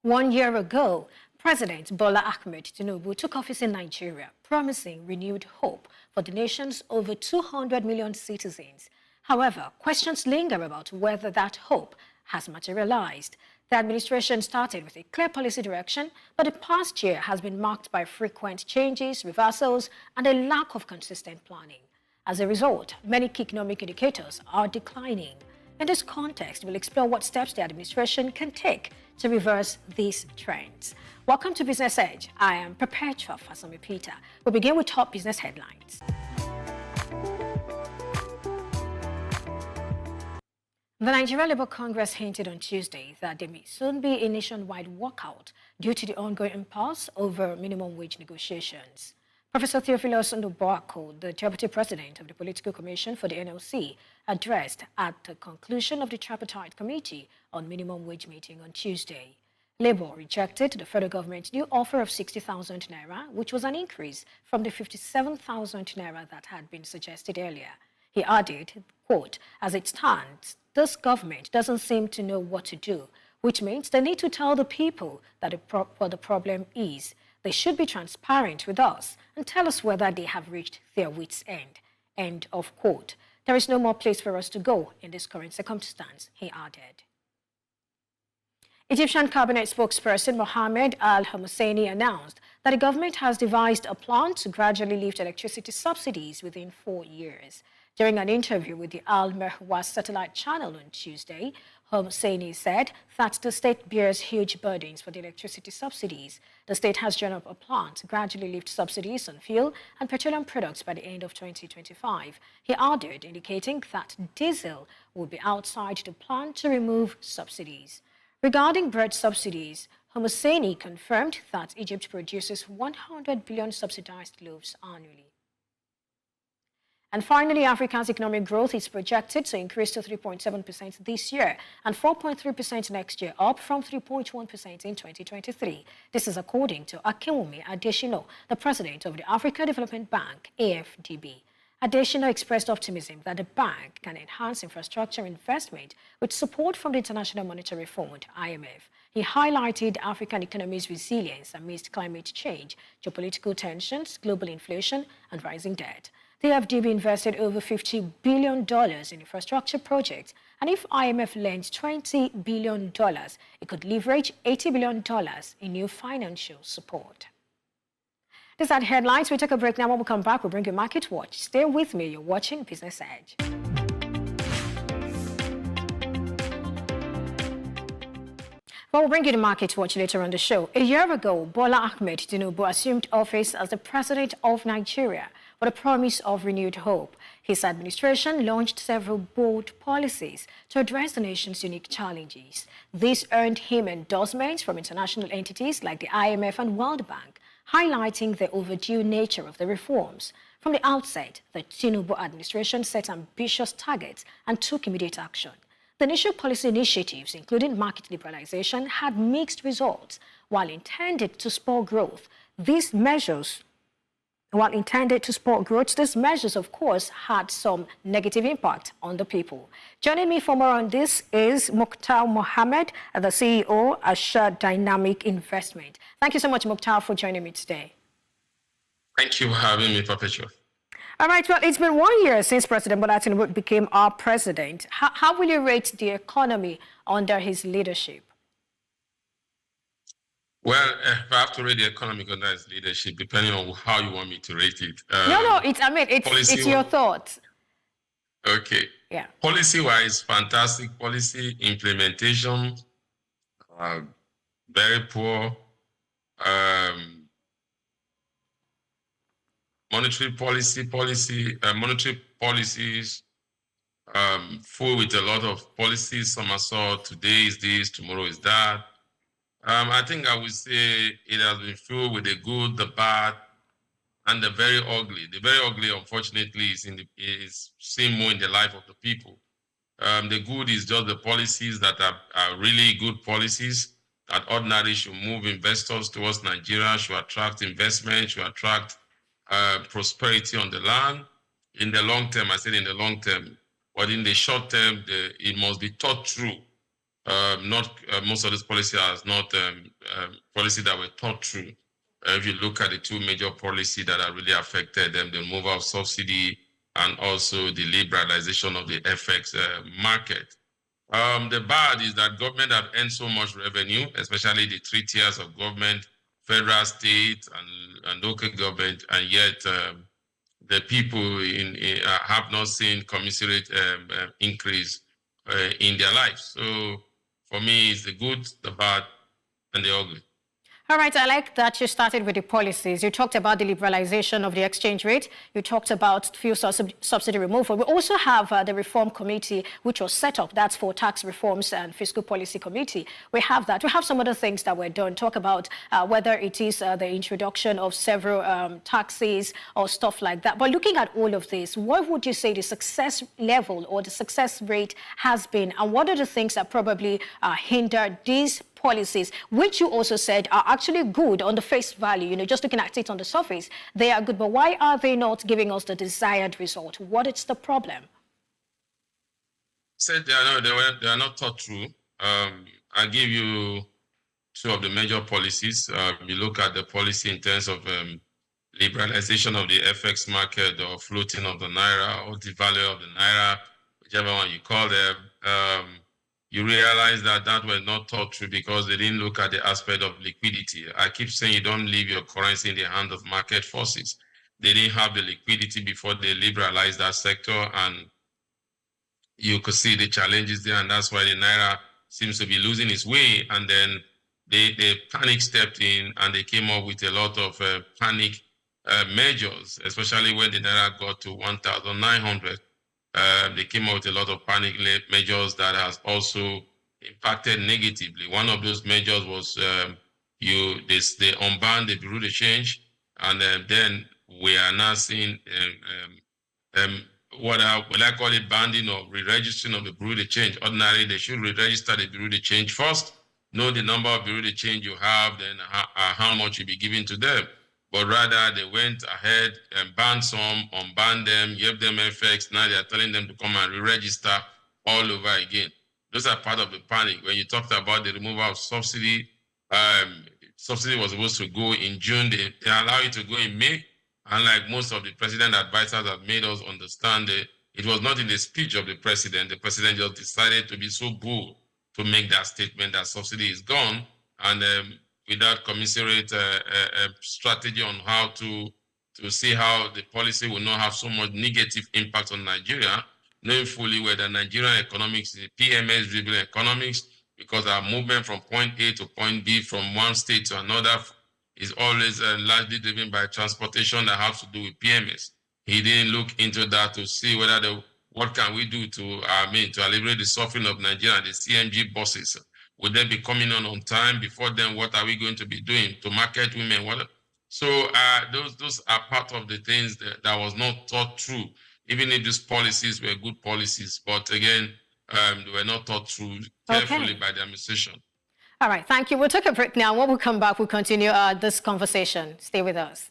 1 year ago, President Bola Ahmed Tinubu took office in Nigeria, promising renewed hope for the nation's over 200 million citizens. However, questions linger about whether that hope has materialized. The administration started with a clear policy direction, but the past year has been marked by frequent changes, reversals, and a lack of consistent planning. As a result, many key economic indicators are declining. In this context, we'll explore what steps the administration can take to reverse these trends. Welcome to Business Edge. I am Perpetua Fasami Peter. We'll begin with top business headlines. The Nigeria Labour Congress hinted on Tuesday that there may soon be a nationwide walkout due to the ongoing impasse over minimum wage negotiations. Professor Theophilus Ndubuaku, the Deputy President of the Political Commission for the NLC, addressed at the conclusion of the tripartite committee on minimum wage meeting on Tuesday. Labour rejected the federal government's new offer of 60,000 naira, which was an increase from the 57,000 naira that had been suggested earlier. He added, quote, "As it stands, this government doesn't seem to know what to do, which means they need to tell the people that what the problem is. They should be transparent with us and tell us whether they have reached their wits' end." End of quote. There is no more place for us to go in this current circumstance, he added. Egyptian cabinet spokesperson Mohammed Al-Husseini announced that the government has devised a plan to gradually lift electricity subsidies within 4 years. During an interview with the Al-Merwas satellite channel on Tuesday, Husseini said that the state bears huge burdens for the electricity subsidies. The state has drawn up a plan to gradually lift subsidies on fuel and petroleum products by the end of 2025. He added, indicating that diesel will be outside the plan to remove subsidies. Regarding bread subsidies, Husseini confirmed that Egypt produces 100 billion subsidized loaves annually. And finally, Africa's economic growth is projected to increase to 3.7% this year and 4.3% next year, up from 3.1% in 2023. This is according to Akinwumi Adesina, the president of the Africa Development Bank, AFDB. Adesina expressed optimism that the bank can enhance infrastructure investment with support from the International Monetary Fund, IMF. He highlighted African economy's resilience amidst climate change, geopolitical tensions, global inflation, and rising debt. The FDB invested over $50 billion in infrastructure projects, and if IMF lends $20 billion, it could leverage $80 billion in new financial support. These are the headlines. We take a break now. When we come back, we'll bring you Market Watch. Stay with me. You're watching Business Edge. Well, we'll bring you the Market Watch later on the show. A year ago, Bola Ahmed Tinubu assumed office as the president of Nigeria with a promise of renewed hope. His administration launched several bold policies to address the nation's unique challenges. This earned him endorsements from international entities like the IMF and World Bank, highlighting the overdue nature of the reforms. From the outset, the Tinubu administration set ambitious targets and took immediate action. The initial policy initiatives, including market liberalization, had mixed results. While intended to spur growth, these measures, of course, had some negative impact on the people. Joining me for more on this is Mukhtar Mohammed, the CEO of Assured Dynamic Investment. Thank you so much, Mukhtar, for joining me today. Thank you for having me, Perpetua. All right, well, it's been 1 year since President Bola Tinubu became our president. How will you rate the economy under his leadership? Well, if I have to rate the economy under his leadership, depending on how you want me to rate it. It's your thoughts. Okay. Yeah. Policy-wise, fantastic policy implementation, very poor. Monetary policies, full with a lot of policies. Some are saw today is this, tomorrow is that. I think I would say it has been filled with the good, the bad, and the very ugly. The very ugly, unfortunately, is seen more in the life of the people. The good is just the policies that are really good policies that ordinarily should move investors towards Nigeria, should attract investment, should attract prosperity on the land. In the long term, I said in the long term, but in the short term, it must be thought through not most of this policy is not policy that were thought through. If you look at the two major policies that are really affected them, the removal of subsidy and also the liberalization of the FX market. The bad is that government have earned so much revenue, especially the three tiers of government, federal, state, and local government, and yet the people have not seen commensurate increase in their lives. So for me, it's the good, the bad, and the ugly. All right, I like that you started with the policies. You talked about the liberalization of the exchange rate. You talked about fuel subsidy removal. We also have the reform committee, which was set up. That's for tax reforms and fiscal policy committee. We have that. We have some other things that were done. Talk about whether it is the introduction of several taxes or stuff like that. But looking at all of this, what would you say the success level or the success rate has been? And what are the things that probably hinder these policies, which you also said are actually good on the face value, just looking at it on the surface, they are good, but why are they not giving us the desired result? What is the problem? Said they are not thought through. I'll give you two of the major policies. You look at the policy in terms of liberalization of the FX market or floating of the naira or the value of the naira, whichever one you call them. You realize that were not thought through because they didn't look at the aspect of liquidity. I keep saying you don't leave your currency in the hand of market forces. They didn't have the liquidity before they liberalized that sector, and you could see the challenges there, and that's why the naira seems to be losing its way. And then they panic stepped in and they came up with a lot of panic measures, especially when the naira got to 1,900. They came out with a lot of panic measures that has also impacted negatively. One of those measures was they unbanned the bureau de change, and then we are now seeing what I call it banding or re-registering of the bureau de change. Ordinarily, they should re-register the bureau de change first, know the number of bureau de change you have, then how much you be given to them. But rather they went ahead and banned some, unbanned them, gave them FX. Now they are telling them to come and re-register all over again. Those are part of the panic. When you talked about the removal of subsidy, subsidy was supposed to go in June. They allow it to go in May. Unlike most of the president advisors have made us understand that it was not in the speech of the president. The president just decided to be so bold to make that statement that subsidy is gone. And without commensurate strategy on how to see how the policy will not have so much negative impact on Nigeria, knowing fully whether Nigerian economics is PMS-driven economics, because our movement from point A to point B from one state to another is always largely driven by transportation that has to do with PMS. He didn't look into that to see whether what can we do to alleviate the suffering of Nigeria, the CMG buses. Would they be coming on time? Before then, what are we going to be doing to market women? So those are part of the things that was not thought through, even if these policies were good policies. But again, they were not thought through carefully by the administration. All right, thank you. We'll take a break now. When we come back, we'll continue this conversation. Stay with us.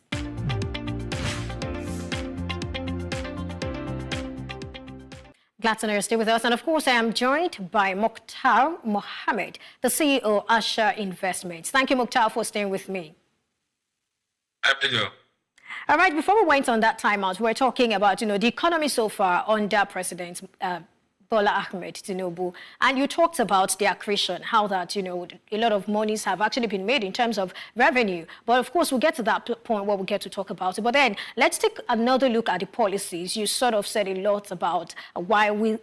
Glad to know you're still with us. And of course, I am joined by Mukhtar Mohammed, the CEO of Asha Investments. Thank you, Mukhtar, for staying with me. Happy to. All right, before we went on that timeout, we're talking about, the economy so far under President Bola Ahmed Tinubu, and you talked about the accretion, how that, a lot of monies have actually been made in terms of revenue. But of course, we'll get to that point where we get to talk about it. But then let's take another look at the policies. You sort of said a lot about why we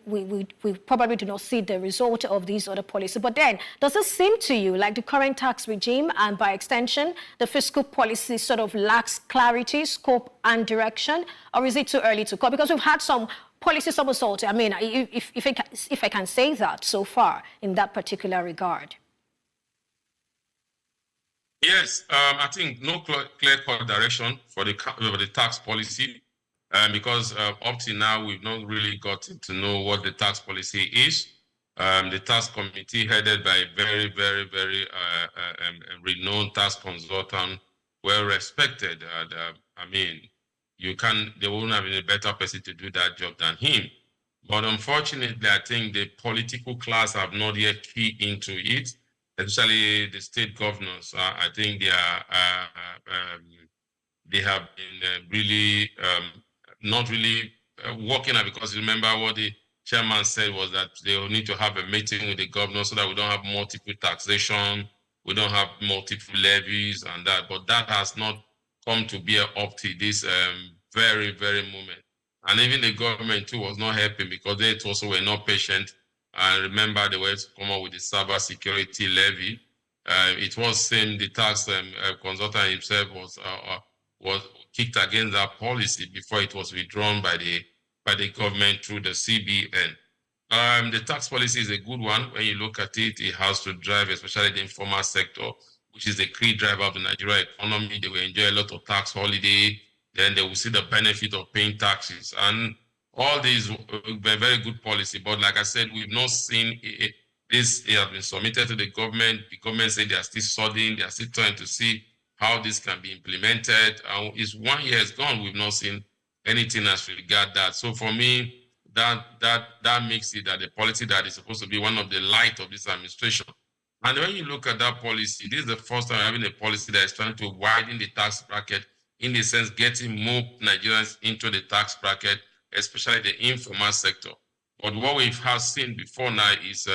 probably do not see the result of these other policies. But then, does it seem to you like the current tax regime and by extension, the fiscal policy sort of lacks clarity, scope, and direction? Or is it too early to call? Because we've had some policy somersault, if I can say that so far in that particular regard. Yes, I think no clear-cut direction for the tax policy, because up to now we've not really gotten to know what the tax policy is. The tax committee, headed by a very, very, very renowned tax consultant, well respected. They wouldn't have been a better person to do that job than him. But unfortunately, I think the political class have not yet keyed into it, especially the state governors. I think they have been really not really working out, because remember what the chairman said was that they will need to have a meeting with the governor so that we don't have multiple taxation, we don't have multiple levies and that, but that has not come to bear up to this very, very moment. And even the government too was not helping, because they also were not patient. And remember, they were to come up with the cyber security levy. It was same, the tax consultant himself was kicked against that policy before it was withdrawn by the government through the CBN. The tax policy is a good one. When you look at it, it has to drive, especially the informal sector, which is the key driver of the Nigerian economy. They will enjoy a lot of tax holiday. Then they will see the benefit of paying taxes. And all these were very good policy. But like I said, we've not seen this. It has been submitted to the government. The government said they are still studying. They are still trying to see how this can be implemented. It's 1 year has gone. We've not seen anything as regard that. So for me, that makes it that the policy that is supposed to be one of the light of this administration. And when you look at that policy, this is the first time having a policy that is trying to widen the tax bracket, in the sense getting more Nigerians into the tax bracket, especially the informal sector. But what we have seen before now is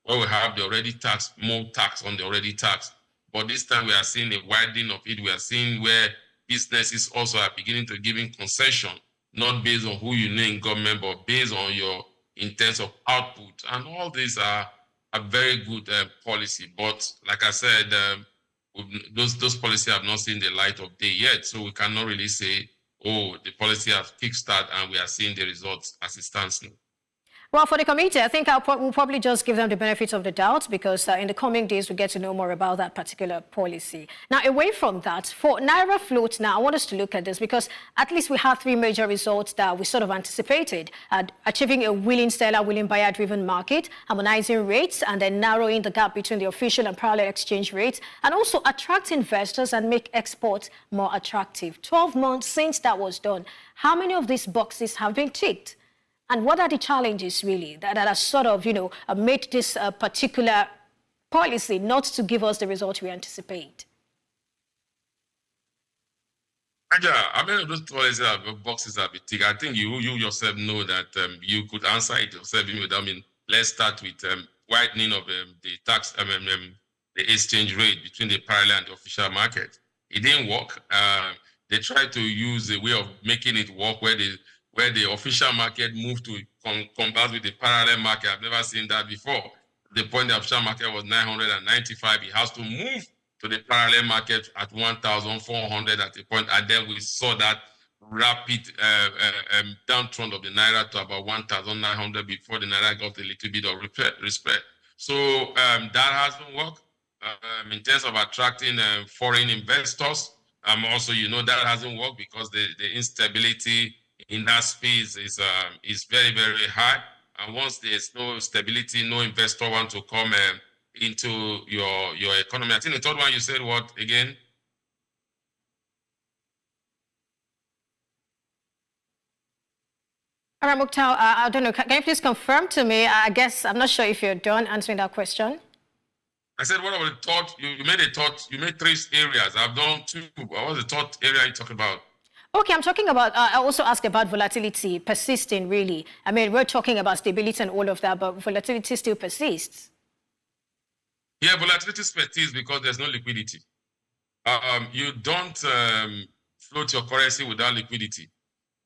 where we have the already taxed, more tax on the already taxed. But this time we are seeing a widening of it. We are seeing where businesses also are beginning to give concession, not based on who you know in government, but based on your in terms of output. And all these are a very good policy. But like I said, those policies have not seen the light of day yet. So we cannot really say, oh, the policy has kickstarted and we are seeing the results as it stands now. Well, for the committee, I think we'll probably just give them the benefit of the doubt, because in the coming days, we get to know more about that particular policy. Now, away from that, for Naira float now, I want us to look at this, because at least we have three major results that we sort of anticipated: achieving a willing seller, willing buyer-driven market, harmonizing rates, and then narrowing the gap between the official and parallel exchange rates, and also attract investors and make exports more attractive. 12 months since that was done. How many of these boxes have been ticked? And what are the challenges, really, that are sort of, made this particular policy not to give us the result we anticipate? Yeah, I mean, those policies boxes have been ticked. I think you yourself know that you could answer it yourself. Let's start with widening of the tax, the exchange rate between the parallel and the official market. It didn't work. They tried to use a way of making it work where the official market moved to combat with the parallel market. I've never seen that before. The point the official market was 995. It has to move to the parallel market at 1,400 at a point. And then we saw that rapid downtrend of the Naira to about 1,900 before the Naira got a little bit of respect. So that hasn't worked. In terms of attracting foreign investors, also, that hasn't worked, because the instability in that space is very, very high. And once there's no stability, no investor wants to come into your economy. I think the third one you said what again? All right, Mukhtar, I don't know. Can you please confirm to me? I guess I'm not sure if you're done answering that question. I said, what about the thought? You made a thought. You made three areas. I've done two. What was the third area you talking about? Okay, I'm talking about, I also asked about volatility persisting, really. I mean, we're talking about stability and all of that, but volatility still persists. Yeah, volatility persists because there's no liquidity. You don't float your currency without liquidity.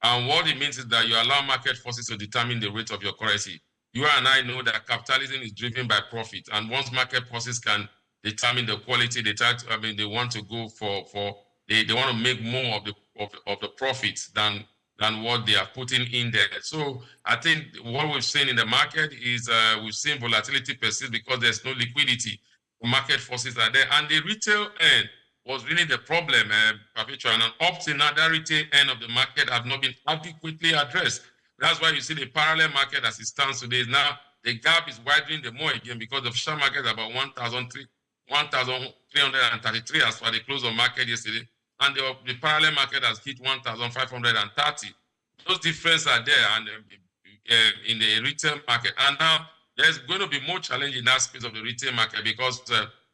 And what it means is that you allow market forces to determine the rate of your currency. You and I know that capitalism is driven by profit. And once market forces can determine the quality, they want to go they want to make more of the profits than what they are putting in there. So I think what we've seen in the market is we've seen volatility persist because there's no liquidity. Market forces are there, and the retail end was really the problem, Perpetual. And up to now, that retail end of the market have not been adequately addressed. That's why you see the parallel market as it stands today. Now the gap is widening the more again, because the share market is about 1,333 as for the close of market yesterday, and the parallel market has hit 1,530. Those differences are there, and in the retail market. And now there's going to be more challenge in that space of the retail market because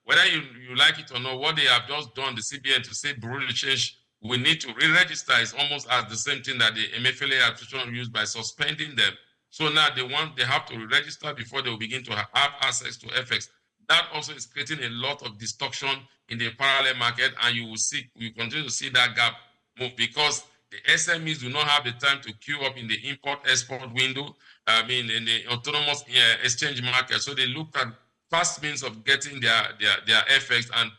whether you like it or not, what they have just done, the CBN, to say bureau de change, we need to re-register is almost as the same thing that the MFLA administration used by suspending them. So now they have to re-register before they will begin to have access to FX. That also is creating a lot of distortion in the parallel market, and you continue to see that gap move because the SMEs do not have the time to queue up in the import-export window, in the autonomous exchange market. So they look at fast means of getting their FX and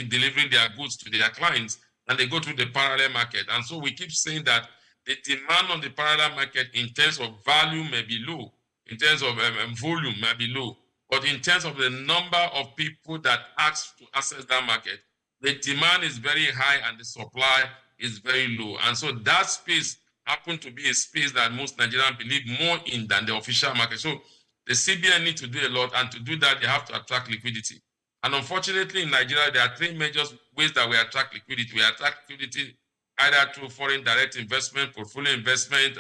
delivering their goods to their clients, and they go through the parallel market. And so we keep saying that the demand on the parallel market in terms of value may be low, in terms of volume may be low, but in terms of the number of people that ask to access that market, the demand is very high and the supply is very low. And so that space happened to be a space that most Nigerians believe more in than the official market. So the CBN need to do a lot, and to do that, they have to attract liquidity. And unfortunately, in Nigeria, there are three major ways that we attract liquidity. We attract liquidity either through foreign direct investment, portfolio investment,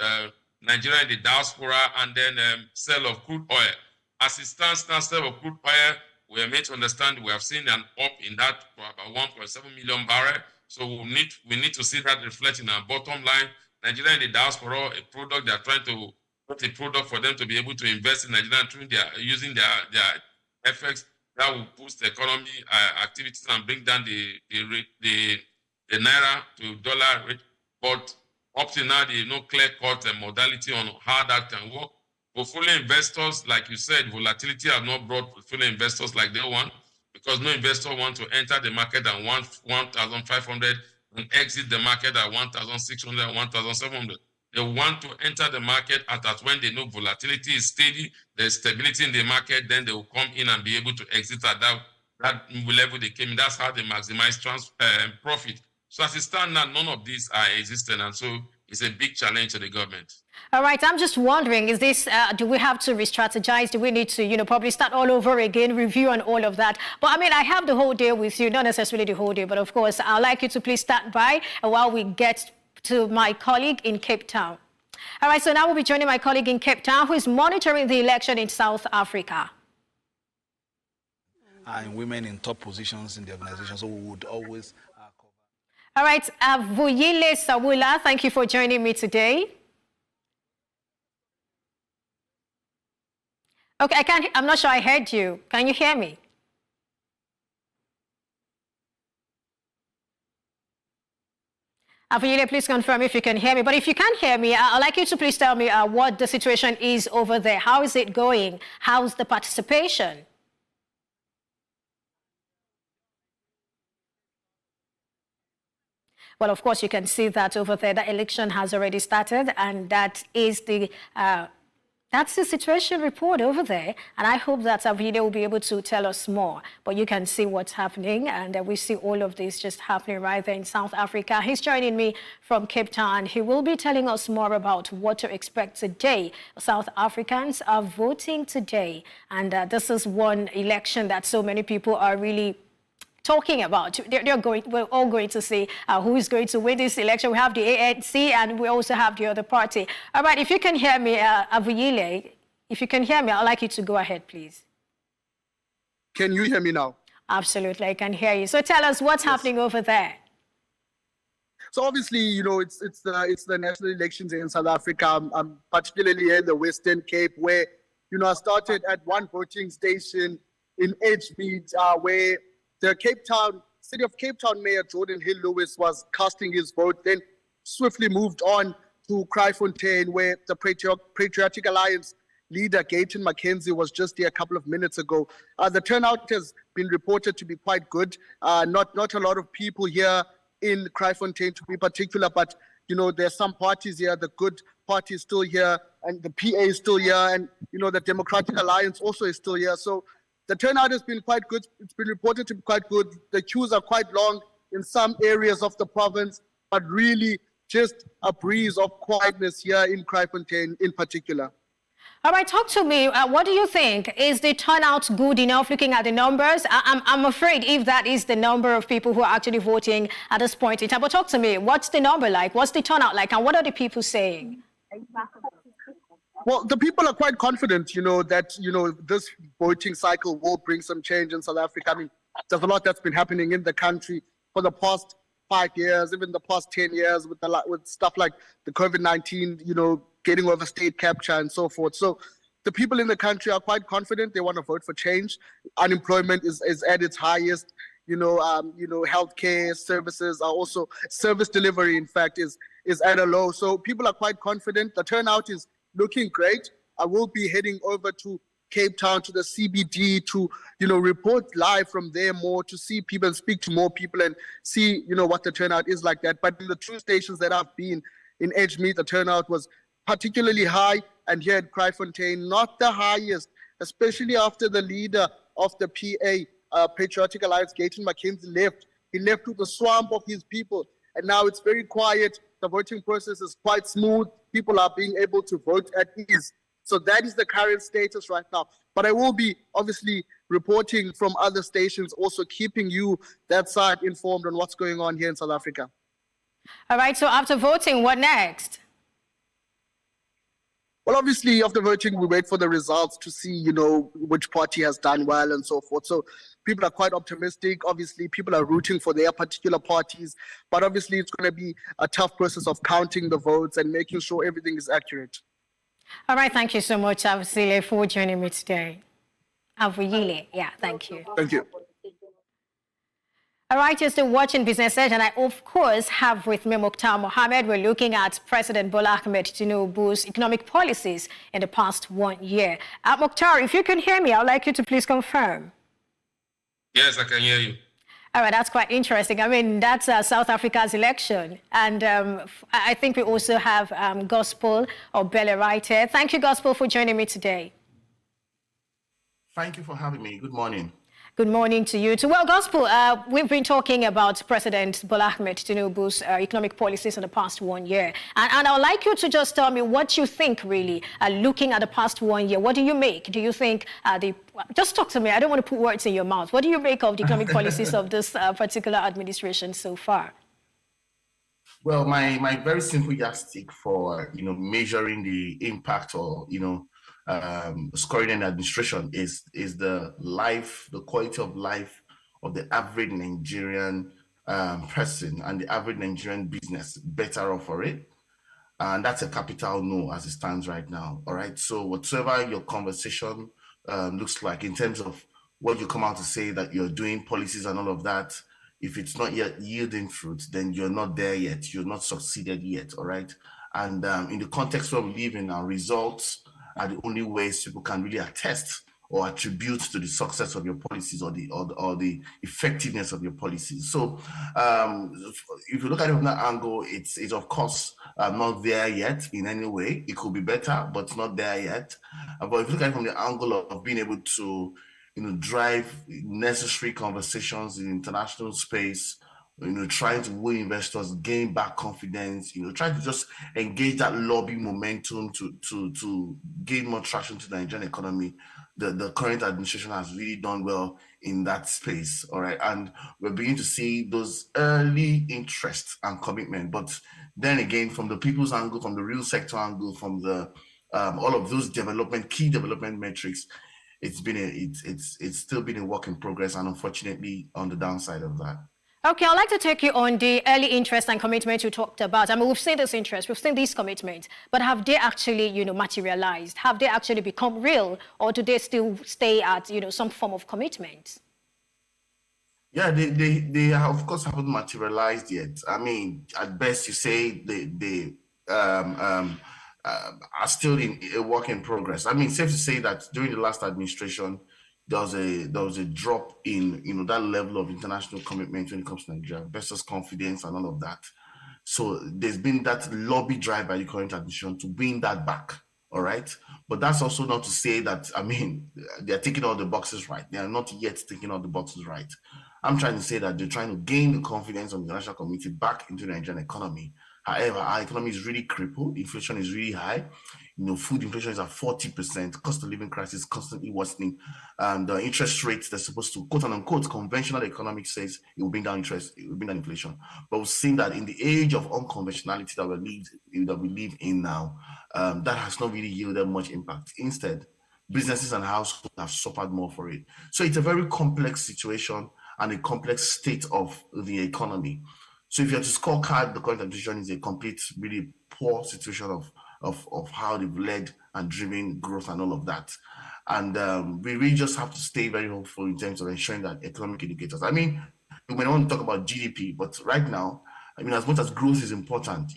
Nigeria in the diaspora, and then sale of crude oil. As it stands now, sale of crude oil, we are made to understand we have seen an up in that for about 1.7 million barrels. So we need to see that reflect in our bottom line. Nigeria in the diaspora, a product they are trying to put a product for them to be able to invest in Nigeria through using their FX that will boost the economy activities and bring down the naira to dollar rate. But up to now, there is no clear-cut modality on how that can work. Portfolio investors, like you said, volatility have not brought portfolio investors like they want, because no investor wants to enter the market at 1,500 and exit the market at 1,600, 1,700. They want to enter the market at when they know volatility is steady, there's stability in the market, then they will come in and be able to exit at that level they came in. That's how they maximize profit. So as it stands now, none of these are existing, and so it's a big challenge to the government. All right, I'm just wondering, is this, do we have to re-strategize? Do we need to, probably start all over again, review and all of that? But I mean, I have the whole day with you, not necessarily the whole day, but of course, I'd like you to please stand by while we get to my colleague in Cape Town. All right, so now we'll be joining my colleague in Cape Town, who is monitoring the election in South Africa. And women in top positions in the organization, so we would always cover. All right, Vuyile Sawula, thank you for joining me today. Okay, I'm not sure I heard you. Can you hear me? Vuyile, please confirm if you can hear me. But if you can't hear me, I'd like you to please tell me what the situation is over there. How is it going? How's the participation? Well, of course, you can see that over there. The election has already started, and that is that's the situation report over there. And I hope that Vuyile will be able to tell us more. But you can see what's happening, and we see all of this just happening right there in South Africa. He's joining me from Cape Town. He will be telling us more about what to expect today. South Africans are voting today, and this is one election that so many people are really talking about. We're all going to see who is going to win this election. We have the ANC and we also have the other party. All right, if you can hear me, Vuyile, if you can hear me, I'd like you to go ahead, please. Can you hear me now? Absolutely, I can hear you. So tell us what's happening over there. So obviously, it's the national elections in South Africa, particularly here in the Western Cape, where, I started at one voting station in Edgemead, where the City of Cape Town Mayor Jordan Hill Lewis was casting his vote, then swiftly moved on to Kraaifontein, where the Patriotic Alliance leader Gayton McKenzie was just here a couple of minutes ago. The turnout has been reported to be quite good. Not a lot of people here in Kraaifontein to be particular, but there's some parties here. The Good Party is still here, and the PA is still here, and the Democratic Alliance also is still here. So the turnout has been quite good. It's been reported to be quite good. The queues are quite long in some areas of the province, but really just a breeze of quietness here in Kraaifontein in particular. All right, talk to me. What do you think? Is the turnout good enough looking at the numbers? I'm afraid if that is the number of people who are actually voting at this point in time. But talk to me. What's the number like? What's the turnout like? And what are the people saying? Well, the people are quite confident, that, this voting cycle will bring some change in South Africa. I mean, there's a lot that's been happening in the country for the past 5 years, even the past 10 years with stuff like the COVID-19, getting over state capture and so forth. So the people in the country are quite confident. They want to vote for change. Unemployment is at its highest. Healthcare services are also, service delivery, in fact, is at a low. So people are quite confident. The turnout is looking great. I will be heading over to Cape Town, to the CBD, to, report live from there more, to see people and speak to more people and see, what the turnout is like that. But in the two stations that I've been in Edgemead, the turnout was particularly high. And here at Kraaifontein, not the highest, especially after the leader of the PA, Patriotic Alliance, Gayton McKenzie, left. He left with the swamp of his people. And now it's very quiet. The voting process is quite smooth. People are being able to vote at ease. So that is the current status right now. But I will be obviously reporting from other stations, also keeping you, that side, informed on what's going on here in South Africa. All right, so after voting, what next? Well, obviously, after voting, we wait for the results to see, which party has done well and so forth. So people are quite optimistic. Obviously, people are rooting for their particular parties. But obviously, it's going to be a tough process of counting the votes and making sure everything is accurate. All right, thank you so much, Avusile, for joining me today. Avuyile, yeah, thank you. Thank you. All right, you're still watching Business Edge, and I, of course, have with me Mukhtar Mohammed. We're looking at President Bola Ahmed Tinubu's economic policies in the past 1 year. Mukhtar, if you can hear me, I'd like you to please confirm. Yes, I can hear you. All right, that's quite interesting. I mean, that's South Africa's election. And I think we also have Gospel or Bella right here. Thank you, Gospel, for joining me today. Thank you for having me. Good morning. Good morning to you too. Well, Gospel, we've been talking about President Bola Ahmed Tinubu's economic policies in the past 1 year. And I would like you to just tell me what you think, really, looking at the past 1 year. What do you make? Do you think just talk to me. I don't want to put words in your mouth. What do you make of the economic policies of this particular administration so far? Well, my very simple yardstick for, measuring the impact or, scoring an administration is the quality of life of the average Nigerian person and the average Nigerian business better off for it. And that's a capital no as it stands right now. All right. So whatsoever your conversation looks like in terms of what you come out to say that you're doing policies and all of that, if it's not yet yielding fruit, then you're not there yet. You're not succeeded yet. All right. And in the context where we live in, our results are the only ways people can really attest or attribute to the success of your policies or the effectiveness of your policies. So if you look at it from that angle, it's of course not there yet in any way. It could be better, but it's not there yet. But if you look at it from the angle of being able to drive necessary conversations in international space, trying to win investors, gain back confidence, trying to just engage that lobby momentum to gain more traction to the Nigerian economy. The current administration has really done well in that space, all right? And we're beginning to see those early interests and commitment. But then again, from the people's angle, from the real sector angle, from the all of those key development metrics, it's still been a work in progress, and unfortunately on the downside of that. Okay, I'd like to take you on the early interest and commitment you talked about. I mean, we've seen this interest, we've seen these commitments, but have they actually, materialized? Have they actually become real, or do they still stay at, some form of commitment? Yeah, they of course haven't materialized yet. I mean, at best you say they are still in a work in progress. I mean, safe to say that during the last administration, there was a drop in that level of international commitment when it comes to Nigeria, investors' confidence and all of that. So there's been that lobby drive by the current administration to bring that back. All right, but that's also not to say that they're taking all the boxes right. They are not yet taking all the boxes right. I'm trying to say that they're trying to gain the confidence of the international community back into the Nigerian economy. However, our economy is really crippled. Inflation is really high. food inflation is at 40%, cost of living crisis constantly worsening, and the interest rates they're supposed to, quote unquote, conventional economics says it will bring down interest, it will bring down inflation. But we've seen that in the age of unconventionality that we live in now, that has not really yielded much impact. Instead, businesses and households have suffered more for it. So it's a very complex situation and a complex state of the economy. So if you have to scorecard, the current administration is a complete, really poor situation of how they've led and driven growth and all of that. And we really just have to stay very hopeful in terms of ensuring that economic indicators. I mean, we may want to talk about GDP, but right now, I mean, as much as growth is important,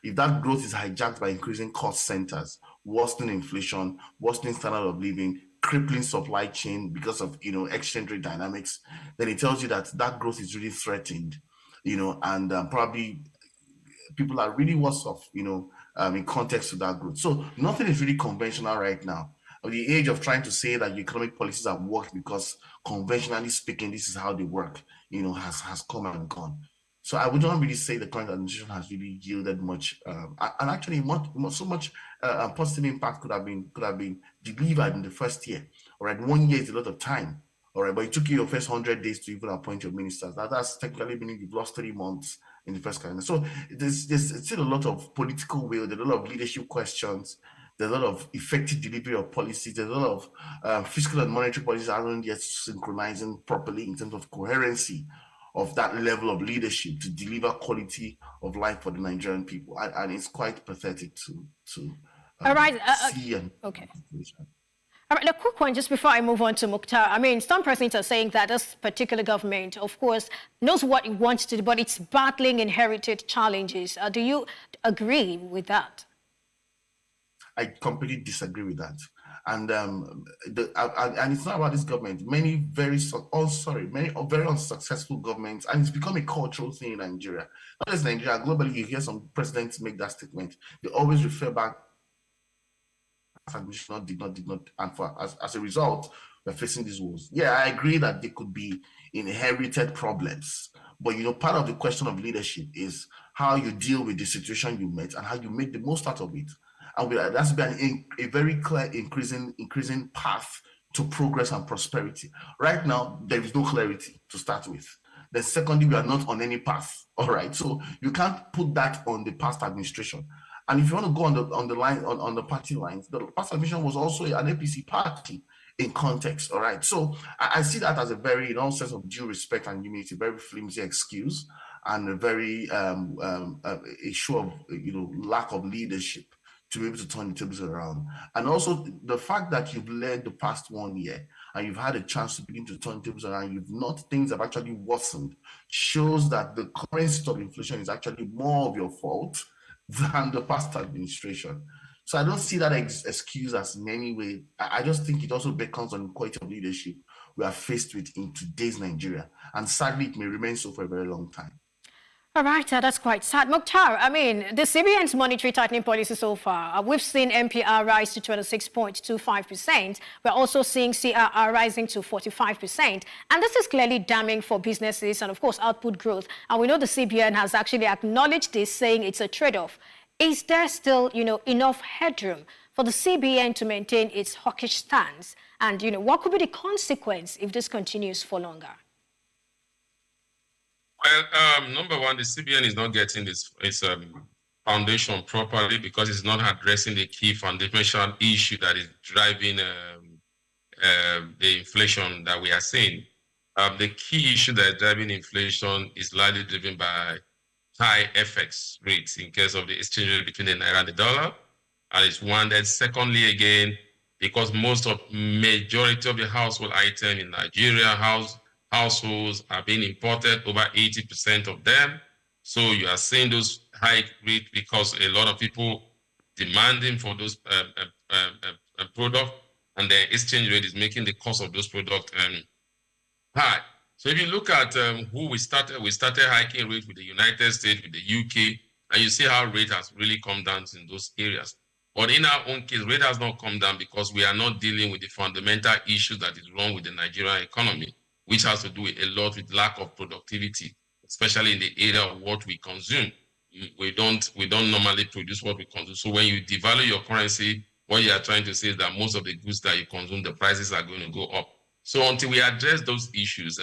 if that growth is hijacked by increasing cost centers, worsening inflation, worsening standard of living, crippling supply chain because of exchange rate dynamics, then it tells you that growth is really threatened, and probably people are really worse off, in context to that growth. So nothing is really conventional right now. The age of trying to say that economic policies have worked because conventionally speaking, this is how they work, has come and gone. So I would not really say the current administration has really yielded much, and actually so much positive impact could have been delivered in the first year. All right, 1 year is a lot of time. All right, but it took you your first 100 days to even appoint your ministers. That's technically meaning you've lost 3 months in the first calendar. So there's still a lot of political will, there's a lot of leadership questions, there's a lot of effective delivery of policies, there's a lot of fiscal and monetary policies aren't yet synchronizing properly in terms of coherency of that level of leadership to deliver quality of life for the Nigerian people. And it's quite pathetic to All right. see. Okay. All right, a quick one just before I move on to Mukhtar. I mean, some persons are saying that this particular government, of course, knows what it wants to do, but it's battling inherited challenges. Do you agree with that? I completely disagree with that. And and it's not about this government. Many very unsuccessful governments, and it's become a cultural thing in Nigeria. Not just Nigeria, globally, you hear some presidents make that statement. They always refer back administration did not, and as a result, we're facing these woes. Yeah, I agree that there could be inherited problems, but part of the question of leadership is how you deal with the situation you met and how you make the most out of it. And that's been a very clear increasing path to progress and prosperity. Right now, there is no clarity to start with. Then secondly, we are not on any path. All right, so you can't put that on the past administration. And if you want to go on the party lines, the past administration was also an APC party in context. All right, so I see that as a very, in all sense of due respect and humility, very flimsy excuse and a very a show of lack of leadership to be able to turn the tables around. And also the fact that you've led the past 1 year and you've had a chance to begin to turn tables around, things have actually worsened, shows that the current state of inflation is actually more of your fault than the past administration. So I don't see that excuse as in any way. I just think it also beckons on the quality of leadership we are faced with in today's Nigeria. And sadly, it may remain so for a very long time. All right, that's quite sad. Mukhtar, I mean, the CBN's monetary tightening policy so far, we've seen MPR rise to 26.25%. We're also seeing CRR rising to 45%. And this is clearly damning for businesses and, of course, output growth. And we know the CBN has actually acknowledged this, saying it's a trade-off. Is there still, enough headroom for the CBN to maintain its hawkish stance? And, what could be the consequence if this continues for longer? Well, number one, the CBN is not getting its foundation properly because it's not addressing the key foundational issue that is driving the inflation that we are seeing. The key issue that is driving inflation is largely driven by high FX rates in case of the exchange rate between the naira and the dollar. And it's one that, secondly, again, because majority of the household items in Nigeria, households are being imported, over 80% of them. So you are seeing those high rates because a lot of people demanding for those products, and the exchange rate is making the cost of those products high. So if you look at who we started hiking rates with the United States, with the UK, and you see how rate has really come down in those areas. But in our own case, rate has not come down because we are not dealing with the fundamental issue that is wrong with the Nigerian economy, which has to do a lot with lack of productivity, especially in the area of what we consume. we don't normally produce what we consume. So when you devalue your currency, what you are trying to say is that most of the goods that you consume, the prices are going to go up. So until we address those issues,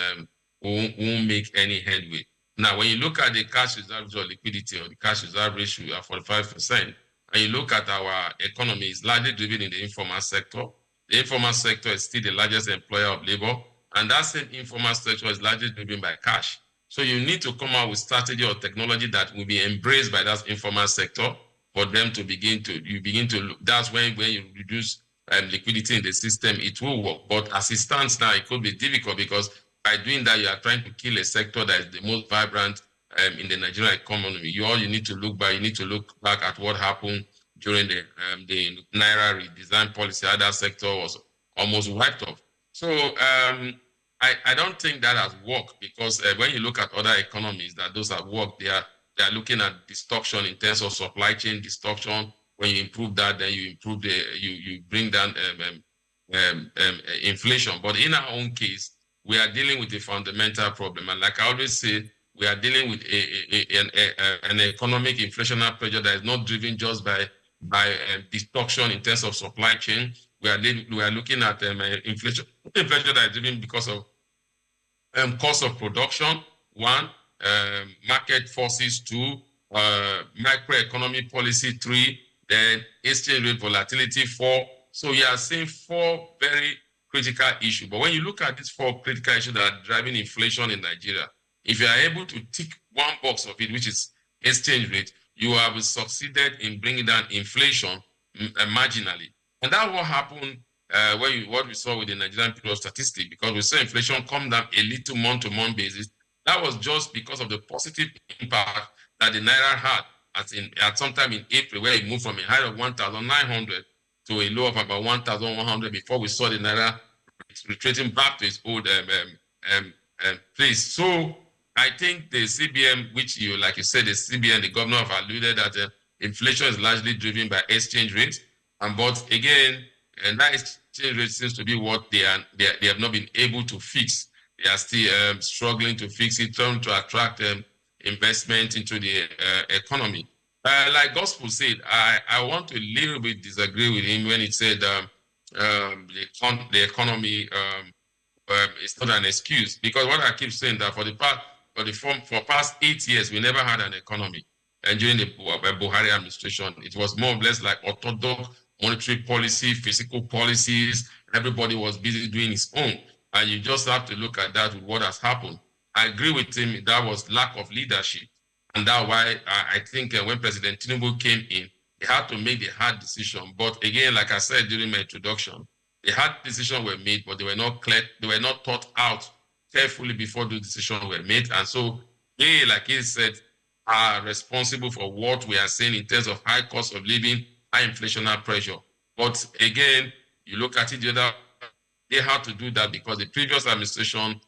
we won't make any headway. Now, when you look at the cash reserve or liquidity or the cash reserve ratio at 45%, and you look at our economy, it's largely driven in the informal sector. The informal sector is still the largest employer of labor, and that same informal sector is largely driven by cash. So you need to come out with strategy or technology that will be embraced by that informal sector for them to begin to, that's when you reduce liquidity in the system, it will work. But as it stands now, it could be difficult because by doing that, you are trying to kill a sector that is the most vibrant in the Nigerian economy. You need to look back at what happened during the Naira redesign policy. How that sector was almost wiped off. So I don't think that has worked because when you look at other economies that those have worked, they are looking at destruction in terms of supply chain destruction. When you improve that, then you improve you bring down inflation. But in our own case, we are dealing with a fundamental problem, and like I always say, we are dealing with an economic inflationary pressure that is not driven just by destruction in terms of supply chain. We are looking at inflation that is driven because of cost of production, one, market forces, two, macroeconomic policy, three, then exchange rate volatility, four. So you are seeing four very critical issues. But when you look at these four critical issues that are driving inflation in Nigeria, if you are able to tick one box of it, which is exchange rate, you have succeeded in bringing down inflation marginally. And that's what happened what we saw with the Nigerian Bureau of Statistics, because we saw inflation come down a little month-to-month basis. That was just because of the positive impact that the Naira had at some time in April, where it moved from a high of 1,900 to a low of about 1,100 before we saw the Naira retreating back to its old place. So I think the CBN, which like you said, the CBN, the governor have alluded that inflation is largely driven by exchange rates. But again, and that exchange rate seems to be what they have not been able to fix. They are still struggling to fix it, trying to attract investment into the economy. Like Gospel said, I want to a little bit disagree with him when he said the economy is not an excuse, because what I keep saying that for past 8 years we never had an economy, and during the Buhari administration it was more or less like orthodox monetary policy, fiscal policies. Everybody was busy doing his own, and you just have to look at that with what has happened. I agree with him, that was lack of leadership, and that's why I think when President Tinubu came in, he had to make the hard decision. But again, like I said during my introduction, the hard decisions were made, but they were not clear, they were not thought out carefully before the decisions were made. And so they, like he said, are responsible for what we are seeing in terms of high cost of living, high inflationary pressure. But again, you look at it the other, they had to do that because the previous administration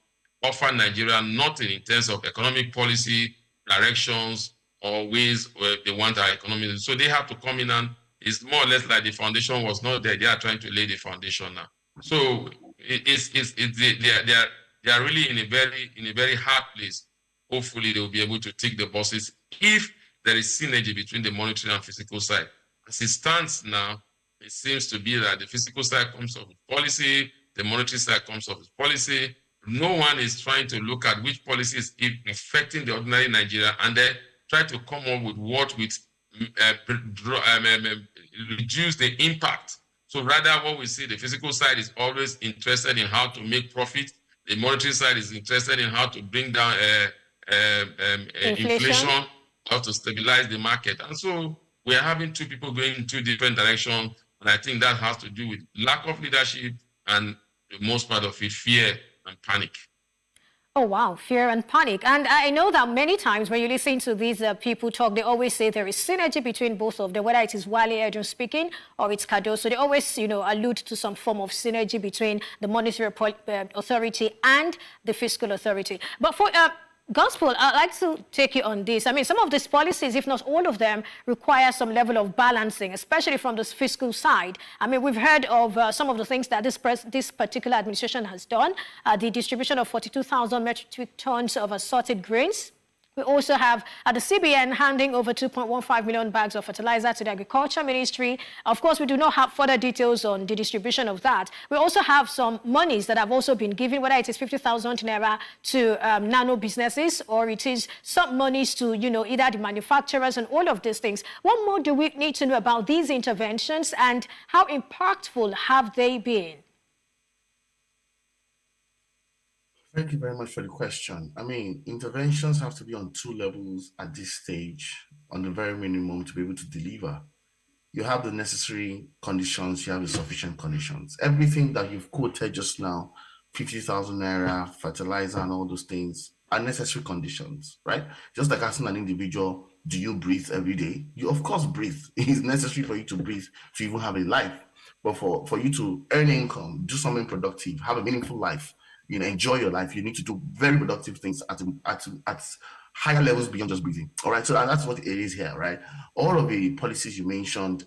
offered Nigeria nothing in terms of economic policy, directions, or ways where they want our economy. So they have to come in, and it's more or less like the foundation was not there. They are trying to lay the foundation now. So they are really in a very hard place. Hopefully they will be able to tick the boxes if there is synergy between the monetary and fiscal side. As it stands now, it seems to be that the fiscal side comes up with policy, the monetary side comes up with policy. No one is trying to look at which policy is affecting the ordinary Nigeria, and then try to come up with what would reduce the impact. So rather, what we see, the fiscal side is always interested in how to make profit. The monetary side is interested in how to bring down inflation, how to stabilize the market. And so we are having two people going in two different directions. And I think that has to do with lack of leadership and the most part of it, fear and panic. Oh, wow, fear and panic. And I know that many times when you listen to these people talk, they always say there is synergy between both of them, whether it is Wale Edun speaking or it's Kado. So they always, allude to some form of synergy between the monetary authority and the fiscal authority. But for Gospel, I'd like to take you on this. I mean, some of these policies, if not all of them, require some level of balancing, especially from the fiscal side. I mean, we've heard of some of the things that this particular administration has done. The distribution of 42,000 metric tons of assorted grains. We also have the CBN handing over 2.15 million bags of fertilizer to the Agriculture Ministry. Of course, we do not have further details on the distribution of that. We also have some monies that have also been given, whether it is 50,000 naira to nano businesses or it is some monies to, either the manufacturers and all of these things. What more do we need to know about these interventions and how impactful have they been? Thank you very much for the question. I mean, interventions have to be on two levels at this stage, on the very minimum, to be able to deliver. You have the necessary conditions, you have the sufficient conditions. Everything that you've quoted just now, 50,000 naira, fertilizer, and all those things are necessary conditions, right? Just like asking an individual, do you breathe every day? You, of course, breathe. It is necessary for you to breathe to even have a life. But for you to earn income, do something productive, have a meaningful life, enjoy your life, you need to do very productive things at higher levels beyond just breathing. All right, so that's what it is here, right? All of the policies you mentioned,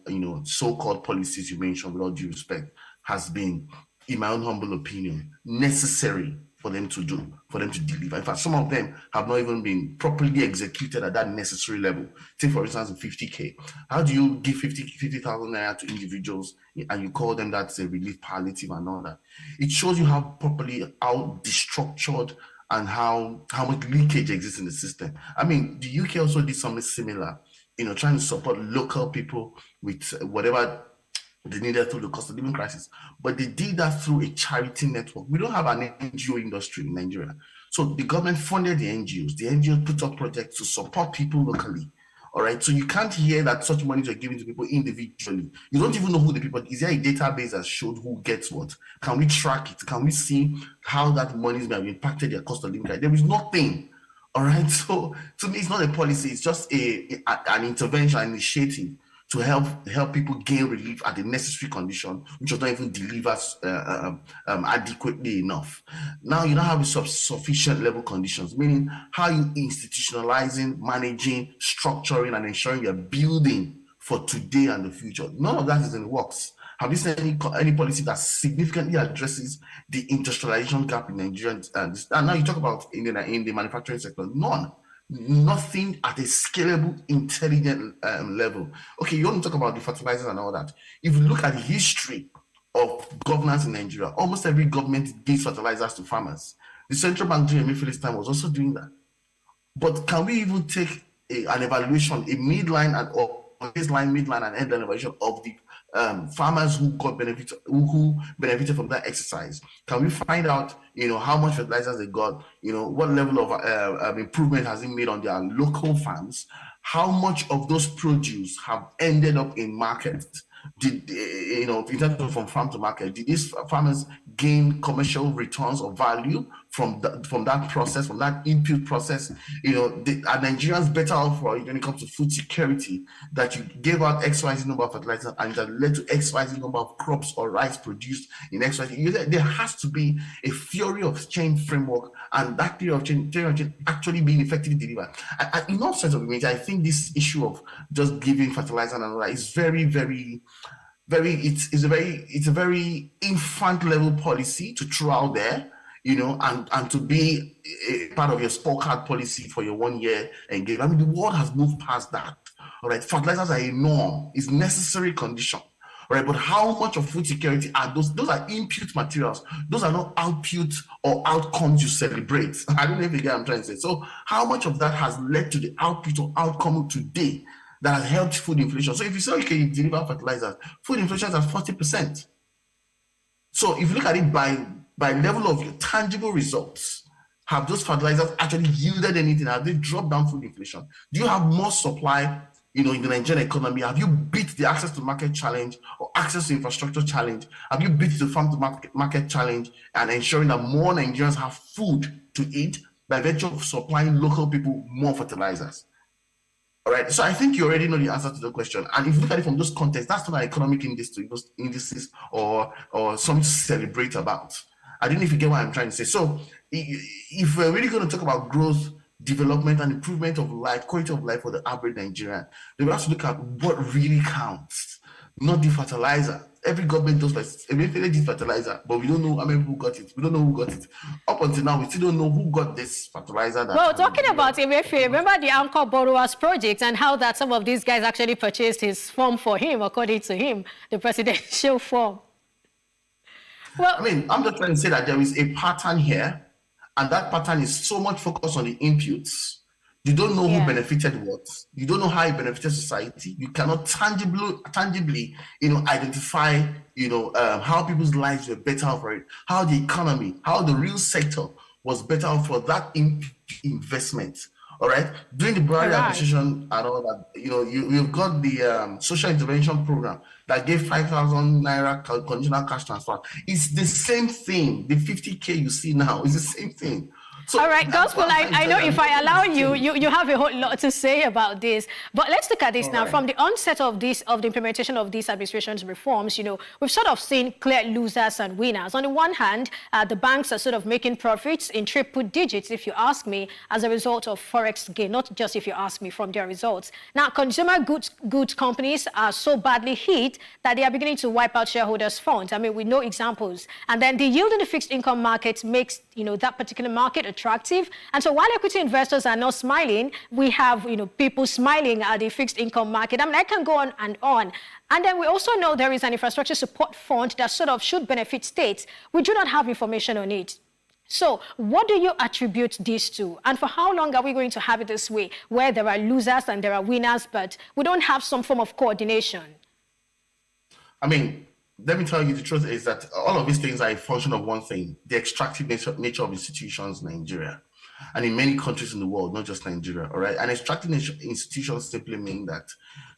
so-called policies you mentioned, with all due respect, has been, in my own humble opinion, necessary for them to do, for them to deliver. In fact, some of them have not even been properly executed at that necessary level. Take, for instance, the 50K. How do you give 50,000 naira to individuals and you call them that's a relief palliative and all that? It shows you how destructured and how much leakage exists in the system. I mean, the UK also did something similar, trying to support local people with whatever they needed through the cost of living crisis. But they did that through a charity network. We don't have an NGO industry in Nigeria. So the government funded the NGOs. The NGOs put up projects to support people locally. All right. So you can't hear that such monies are given to people individually. You don't even know who the people. Is there a database that showed who gets what? Can we track it? Can we see how that money has impacted their cost of living? There is nothing. All right. So to me, it's not a policy. It's just an intervention, an initiative to help people gain relief at the necessary condition, which was not even delivered adequately enough. Now you don't have sufficient level conditions, meaning how you institutionalizing, managing, structuring, and ensuring you're building for today and the future. None of that is in the works. Have you seen any policy that significantly addresses the industrialization gap in Nigeria? And now you talk about in the manufacturing sector, none. Nothing at a scalable, intelligent level. Okay, you want to talk about the fertilizers and all that. If you look at the history of governance in Nigeria, almost every government gives fertilizers to farmers. The central bank during Theophilus time was also doing that. But can we even take an evaluation, a midline and or baseline, midline, and endline evaluation of the farmers who got who benefited from that exercise? Can we find out, how much fertilizers they got? What level of improvement has been made on their local farms? How much of those produce have ended up in market? Did in terms of from farm to market, did these farmers gain commercial returns or value from that process, from that input process? Are Nigerians better off when it comes to food security, that you gave out XYZ number of fertilizers and that led to XYZ number of crops or rice produced in XYZ? There has to be a theory of change framework, and that theory of change actually being effectively delivered. In all sense of it, I think this issue of just giving fertilizer and all that is very, very, it's a very infant level policy to throw out there, and to be a part of your scorecard policy for your 1 year engagement. I mean, the world has moved past that. All right, fertilizers are a norm, it's necessary condition. All right, but how much of food security are those? Those are input materials. Those are not output or outcomes you celebrate. I don't know if you get what I'm trying to say. So how much of that has led to the output or outcome today that has helped food inflation? So if you say, okay, you deliver fertilizers, food inflation is at 40%. So if you look at it by level of your tangible results, have those fertilizers actually yielded anything? Have they dropped down food inflation? Do you have more supply, in the Nigerian economy? Have you beat the access to market challenge or access to infrastructure challenge? Have you beat the farm to market challenge and ensuring that more Nigerians have food to eat by virtue of supplying local people more fertilizers? All right, so I think you already know the answer to the question. And if you look at it from those contexts, that's not an economic indices or something to celebrate about. I don't know if you get what I'm trying to say. So if we're really going to talk about growth, development, and improvement of life, quality of life for the average Nigerian, then we have to look at what really counts, not the fertilizer. every government does fertilizer, but we don't know how many people got it. We don't know who got it. Up until now, we still don't know who got this fertilizer. Well, talking about Emefiele, remember the Anchor Borrowers Project and how that some of these guys actually purchased his form for him, according to him, the presidential form. Well, I mean, I'm just trying to say that there is a pattern here, and that pattern is so much focused on the inputs. You don't know who benefited what. You don't know how it benefited society. You cannot tangibly, identify, how people's lives were better off for it, how the economy, how the real sector was better off for that investment. All right. During the Buhari administration and all that, you've got the social intervention program that gave 5,000 naira conditional cash transfer. It's the same thing. The 50K you see now is the same thing. So all right, Gospel, I know if I allow you, you have a whole lot to say about this. But let's look at this now. Right. From the onset of the implementation of these administration's reforms, we've sort of seen clear losers and winners. On the one hand, the banks are sort of making profits in triple digits, if you ask me, as a result of forex gain, not just if you ask me, from their results. Now, consumer goods companies are so badly hit that they are beginning to wipe out shareholders' funds. I mean, we know examples. And then the yield in the fixed income market makes, that particular market attractive. And so while equity investors are not smiling, we have, people smiling at the fixed income market. I mean, I can go on and on. And then we also know there is an infrastructure support fund that sort of should benefit states. We do not have information on it. So what do you attribute this to? And for how long are we going to have it this way, where there are losers and there are winners, but we don't have some form of coordination? I mean, let me tell you, the truth is that all of these things are a function of one thing: the extractive nature of institutions in Nigeria and in many countries in the world, not just Nigeria, all right? And extractive institutions simply mean that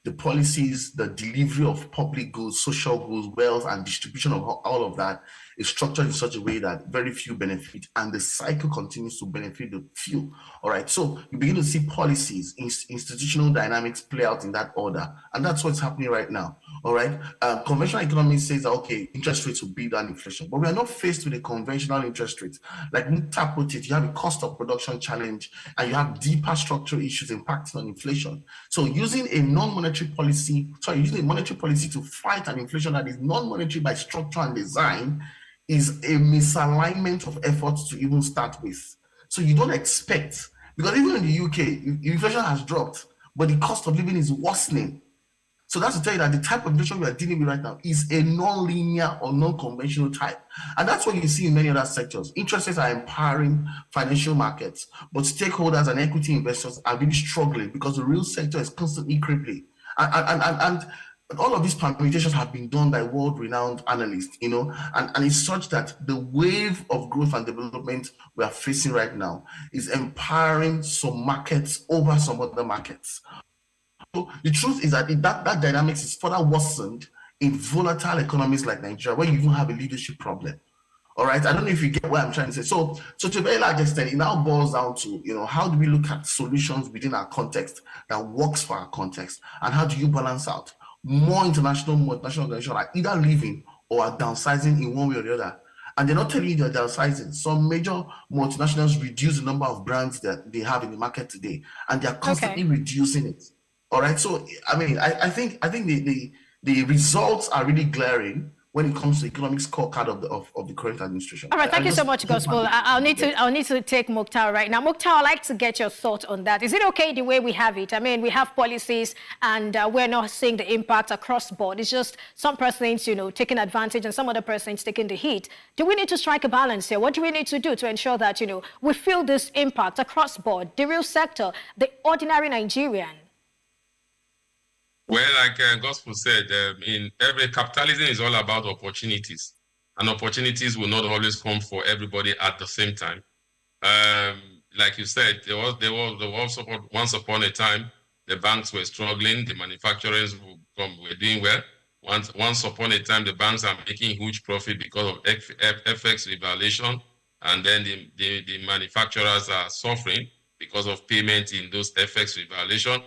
the policies, the delivery of public goods, social goods, wealth, and distribution of all of that is structured in such a way that very few benefit, and the cycle continues to benefit the few, all right? So you begin to see policies, institutional dynamics play out in that order, and that's what's happening right now, all right? Conventional economics says that, okay, interest rates will beat down inflation, but we are not faced with a conventional interest rate. Like Muta put it, you have a cost of production challenge, and you have deeper structural issues impacting on inflation. So using a monetary policy to fight an inflation that is non-monetary by structure and design is a misalignment of efforts to even start with. So you don't expect, because even in the UK, inflation has dropped, but the cost of living is worsening. So that's to tell you that the type of inflation we are dealing with right now is a non-linear or non-conventional type. And that's what you see in many other sectors. Interest rates are empowering financial markets, but stakeholders and equity investors are really struggling because the real sector is constantly crippling. And all of these permutations have been done by world-renowned analysts, and it's such that the wave of growth and development we are facing right now is empowering some markets over some other markets. So the truth is that that dynamics is further worsened in volatile economies like Nigeria, where you even have a leadership problem. All right, I don't know if you get what I'm trying to say. So to a very large extent, it now boils down to, how do we look at solutions within our context that works for our context, and how do you balance out? More international, multinational organizations are either leaving or are downsizing in one way or the other. And they're not telling you they're downsizing. Some major multinationals reduce the number of brands that they have in the market today, and they're constantly reducing it. All right. So, I mean, I think the results are really glaring when it comes to the economic scorecard of the current administration. All right, thank you so much, Gospel. I'll need to take Mukhtar right now. Mukhtar, I'd like to get your thoughts on that. Is it okay the way we have it? I mean, we have policies and we're not seeing the impact across the board. It's just some persons, taking advantage and some other persons taking the heat. Do we need to strike a balance here? What do we need to do to ensure that, we feel this impact across the board, the real sector, the ordinary Nigerian? Well, like Gospel said, in every capitalism is all about opportunities, and opportunities will not always come for everybody at the same time. Like you said, there was once upon a time the banks were struggling, the manufacturers were doing well. Once upon a time, the banks are making huge profit because of FX revaluation, and then the manufacturers are suffering because of payment in those FX revaluation.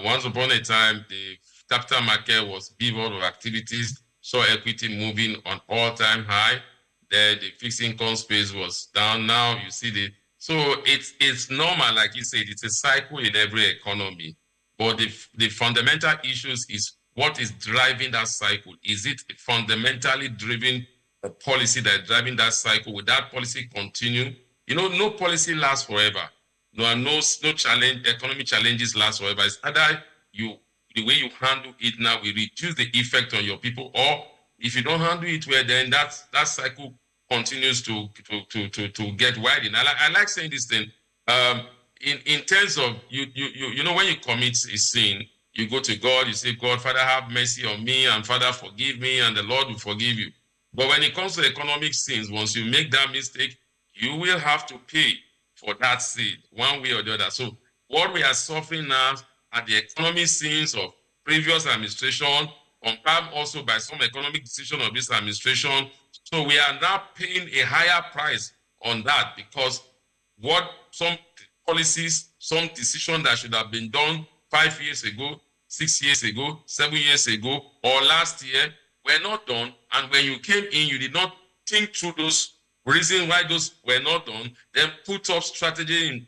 Once upon a time, the capital market was devoid of activities, saw equity moving on all-time high. The fixed income space was down. Now you see so it's normal, like you said, it's a cycle in every economy. But the fundamental issues is what is driving that cycle? Is it fundamentally driven a policy that is driving that cycle? Will that policy continue? You know, no policy lasts forever. No challenge, economic challenges last forever. It's either the way you handle it now will reduce the effect on your people, or if you don't handle it well, then that cycle continues to get widened. I like saying this thing. In terms of you know, when you commit a sin, you go to God, you say, God, Father, have mercy on me, and Father, forgive me, and the Lord will forgive you. But when it comes to economic sins, once you make that mistake, you will have to pay for that sin, one way or the other. So what we are suffering now are the economic sins of previous administration, confirmed also by some economic decision of this administration. So we are now paying a higher price on that, because what some policies, some decision that should have been done 5 years ago, 6 years ago, 7 years ago, or last year were not done. And when you came in, you did not think through those reasons why those were not done, then put up strategy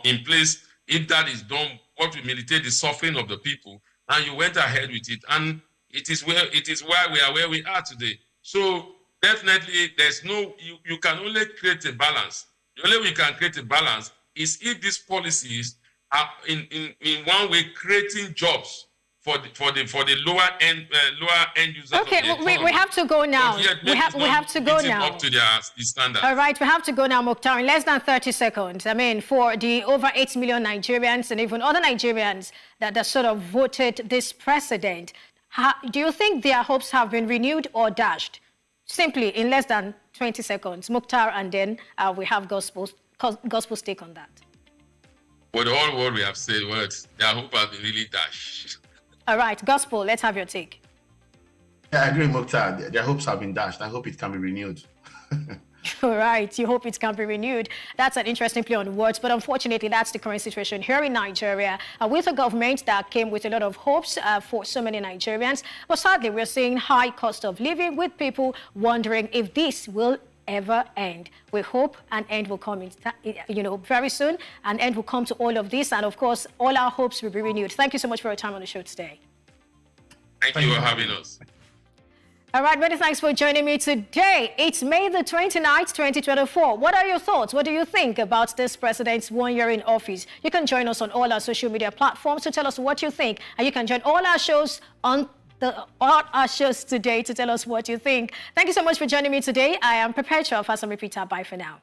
in place. If that is done, what will militate the suffering of the people, and you went ahead with it. And it is why we are where we are today. So definitely there's no, you can only create a balance. The only way you can create a balance is if these policies are in one way creating jobs for the lower end users. Okay, we have to go now. We have to go now. Up to their standards. All right, we have to go now, Mukhtar, in less than 30 seconds. I mean, for the over 8 million Nigerians and even other Nigerians that sort of voted this president, do you think their hopes have been renewed or dashed? Simply, in less than 20 seconds, Mukhtar, and then we have Gospel's take on that. With all what we have said, their hope has been really dashed. All right, Gospel, let's have your take. Yeah, I agree, Mukhtar. Their hopes have been dashed. I hope it can be renewed. All right, you hope it can be renewed. That's an interesting play on words, but unfortunately, that's the current situation here in Nigeria, with a government that came with a lot of hopes for so many Nigerians. But sadly, we're seeing high cost of living, with people wondering if this will ever end. We hope an end will come very soon. An end will come to all of this, and of course, all our hopes will be renewed. Thank you so much for your time on the show today. Thank you for having us. All right, many thanks for joining me today. It's May the 29th, 2024. What are your thoughts? What do you think about this president's 1 year in office? You can join us on all our social media platforms to tell us what you think. And you can join all our shows today to tell us what you think. Thank you so much for joining me today. I am Perpetua Fasam Repeater. Bye for now.